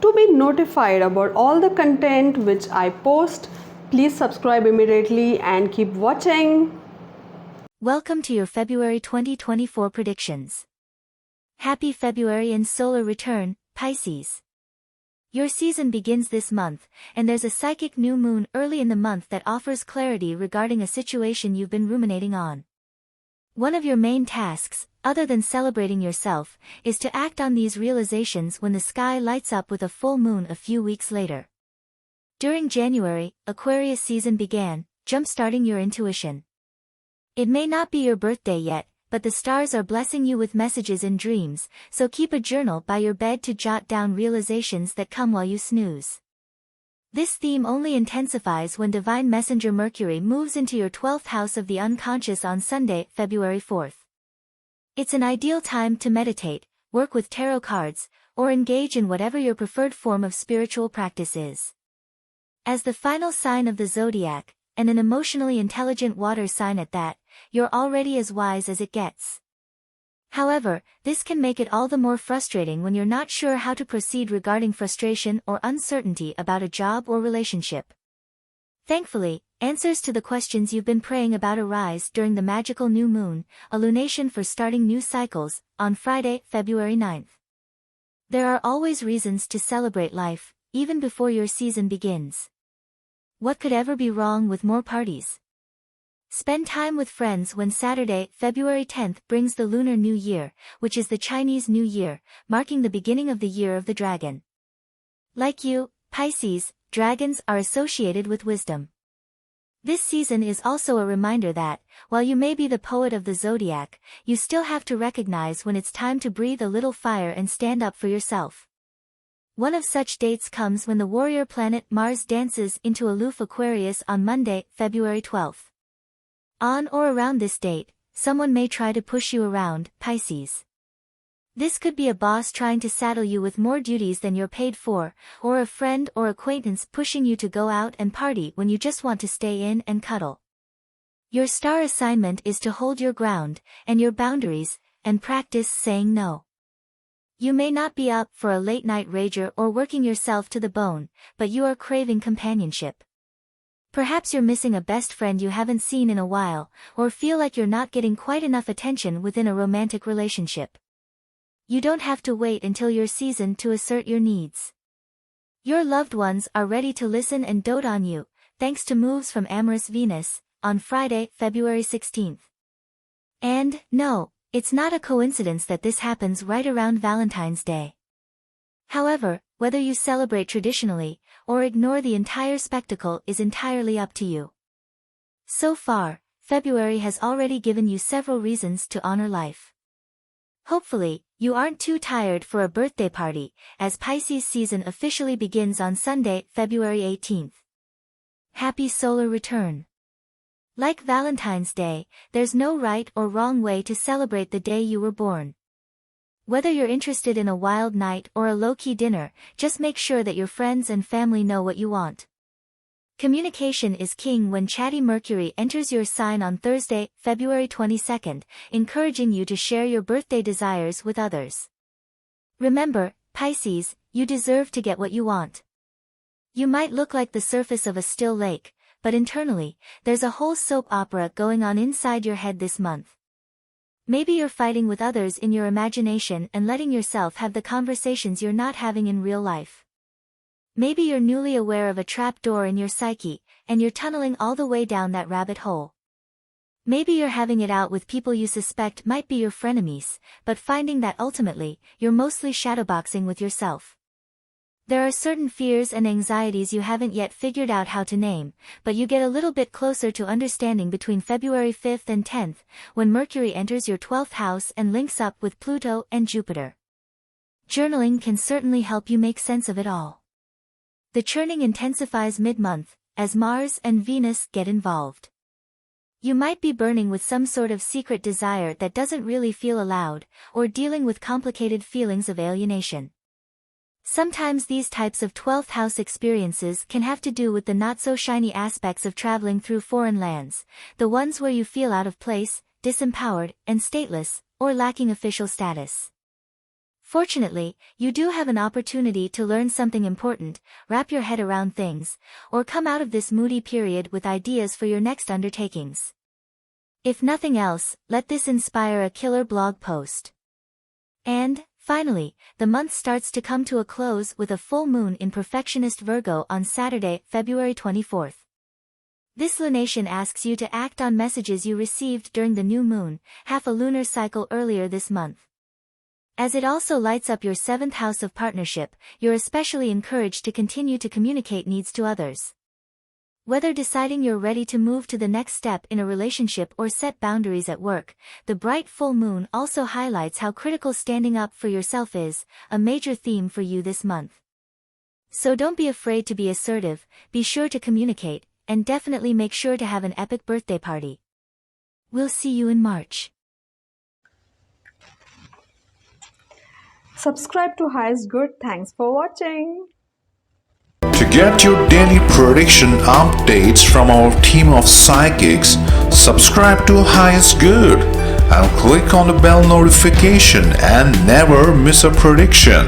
To be notified about all the content which I post, please subscribe immediately and keep watching. Welcome to your February 2024 predictions. Happy February and solar return, Pisces. Your season begins this month, and there's a psychic new moon early in the month that offers clarity regarding a situation you've been ruminating on. One of your main tasks, other than celebrating yourself, is to act on these realizations when the sky lights up with a full moon a few weeks later. During January, Aquarius season began, jump-starting your intuition. It may not be your birthday yet, but the stars are blessing you with messages in dreams, so keep a journal by your bed to jot down realizations that come while you snooze. This theme only intensifies when Divine Messenger Mercury moves into your 12th house of the unconscious on Sunday, February 4th. It's an ideal time to meditate, work with tarot cards, or engage in whatever your preferred form of spiritual practice is. As the final sign of the Zodiac, and an emotionally intelligent water sign at that, you're already as wise as it gets. However, this can make it all the more frustrating when you're not sure how to proceed regarding frustration or uncertainty about a job or relationship. Thankfully, answers to the questions you've been praying about arise during the magical new moon, a lunation for starting new cycles, on Friday, February 9th. There are always reasons to celebrate life, even before your season begins. What could ever be wrong with more parties? Spend time with friends when Saturday, February 10th brings the Lunar New Year, which is the Chinese New Year, marking the beginning of the Year of the Dragon. Like you, Pisces, dragons are associated with wisdom. This season is also a reminder that, while you may be the poet of the zodiac, you still have to recognize when it's time to breathe a little fire and stand up for yourself. One of such dates comes when the warrior planet Mars dances into aloof Aquarius on Monday, February 12th. On or around this date, someone may try to push you around, Pisces. This could be a boss trying to saddle you with more duties than you're paid for, or a friend or acquaintance pushing you to go out and party when you just want to stay in and cuddle. Your star assignment is to hold your ground, and your boundaries, and practice saying no. You may not be up for a late-night rager or working yourself to the bone, but you are craving companionship. Perhaps you're missing a best friend you haven't seen in a while, or feel like you're not getting quite enough attention within a romantic relationship. You don't have to wait until your season to assert your needs. Your loved ones are ready to listen and dote on you, thanks to moves from amorous Venus, on Friday, February 16th. And, no, it's not a coincidence that this happens right around Valentine's Day. However, whether you celebrate traditionally, or ignore the entire spectacle is entirely up to you. So far, February has already given you several reasons to honor life. Hopefully, you aren't too tired for a birthday party, as Pisces season officially begins on Sunday, February 18th. Happy solar return. Like Valentine's Day, there's no right or wrong way to celebrate the day you were born. Whether you're interested in a wild night or a low-key dinner, just make sure that your friends and family know what you want. Communication is king when chatty Mercury enters your sign on Thursday, February 22nd, encouraging you to share your birthday desires with others. Remember, Pisces, you deserve to get what you want. You might look like the surface of a still lake, but internally, there's a whole soap opera going on inside your head this month. Maybe you're fighting with others in your imagination and letting yourself have the conversations you're not having in real life. Maybe you're newly aware of a trap door in your psyche, and you're tunneling all the way down that rabbit hole. Maybe you're having it out with people you suspect might be your frenemies, but finding that ultimately, you're mostly shadowboxing with yourself. There are certain fears and anxieties you haven't yet figured out how to name, but you get a little bit closer to understanding between February 5th and 10th, when Mercury enters your 12th house and links up with Pluto and Jupiter. Journaling can certainly help you make sense of it all. The churning intensifies mid-month, as Mars and Venus get involved. You might be burning with some sort of secret desire that doesn't really feel allowed, or dealing with complicated feelings of alienation. Sometimes these types of 12th house experiences can have to do with the not-so-shiny aspects of traveling through foreign lands, the ones where you feel out of place, disempowered, and stateless, or lacking official status. Fortunately, you do have an opportunity to learn something important, wrap your head around things, or come out of this moody period with ideas for your next undertakings. If nothing else, let this inspire a killer blog post. And, finally, the month starts to come to a close with a full moon in Perfectionist Virgo on Saturday, February 24th. This lunation asks you to act on messages you received during the new moon, half a lunar cycle earlier this month. As it also lights up your 7th house of partnership, you're especially encouraged to continue to communicate needs to others. Whether deciding you're ready to move to the next step in a relationship or set boundaries at work, the bright full moon also highlights how critical standing up for yourself is, a major theme for you this month. So don't be afraid to be assertive, be sure to communicate, and definitely make sure to have an epic birthday party. We'll see you in March. Subscribe to Highest Good. Thanks for watching. To get your daily prediction updates from our team of psychics, subscribe to Highest Good and click on the bell notification and never miss a prediction.